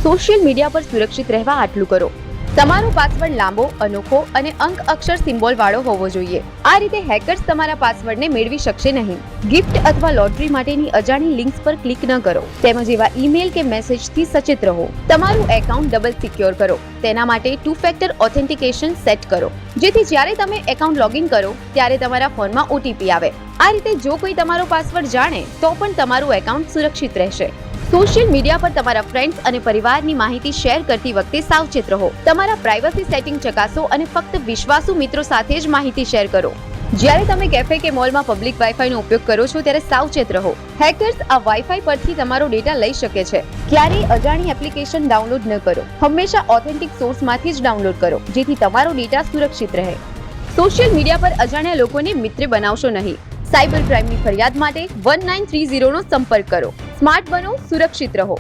Social media પર સુરક્ષિત રહેવા આટલું કરો. તમારો પાસવર્ડ લાંબો, અનોખો અને અંક અક્ષર સિમ્બોલ વાળો હોવો જોઈએ. આ રીતે હેકર્સ તમારા પાસવર્ડને મેળવી શકશે નહીં. ગિફ્ટ અથવા લોટરી માટેની અજાણી લિંક્સ પર ક્લિક ન કરો. તેમજ એવા ઈમેલ કે મેસેજથી સચેત રહો. તમારું એકાઉન્ટ ડબલ સિક્યોર કરો. તેના માટે 2 ફેક્ટર ઓથેન્ટિકેશન સેટ કરો, જેથી જ્યારે તમે એકાઉન્ટ લોગિન કરો ત્યારે તમારા ફોનમાં ઓટીપી આવે. આ રીતે જો કોઈ તમારો પાસવર્ડ જાણે તો પણ તમારું એકાઉન્ટ સુરક્ષિત રહેશે. સોશિયલ મીડિયા પર તમારા ફ્રેન્ડ્સ અને પરિવારની માહિતી શેર કરતી વખતે સાવચેત રહો. તમારા પ્રાઇવસી સેટિંગ ચકાસો અને ફક્ત વિશ્વાસુ મિત્રો સાથે જ માહિતી શેર કરો. જ્યારે તમે કેફે કે મોલમાં પબ્લિક વાઈફાઈનો ઉપયોગ કરો છો ત્યારે સાવચેત રહો. હેકર્સ આ વાઈફાઈ પરથી તમારો ડેટા લઈ શકે છે. ક્યારેય અજાણી એપ્લિકેશન ડાઉનલોડ ન કરો. હંમેશા ઓથેન્ટિક સોર્સમાંથી જ ડાઉનલોડ કરો, જેથી તમારો ડેટા સુરક્ષિત રહે. સોશિયલ મીડિયા પર અજાણ્યા લોકોને મિત્ર બનાવશો નહીં. સાયબર ક્રાઇમની ફરિયાદ માટે 1930 નો સંપર્ક કરો. સ્માર્ટ બનો, સુરક્ષિત રહો.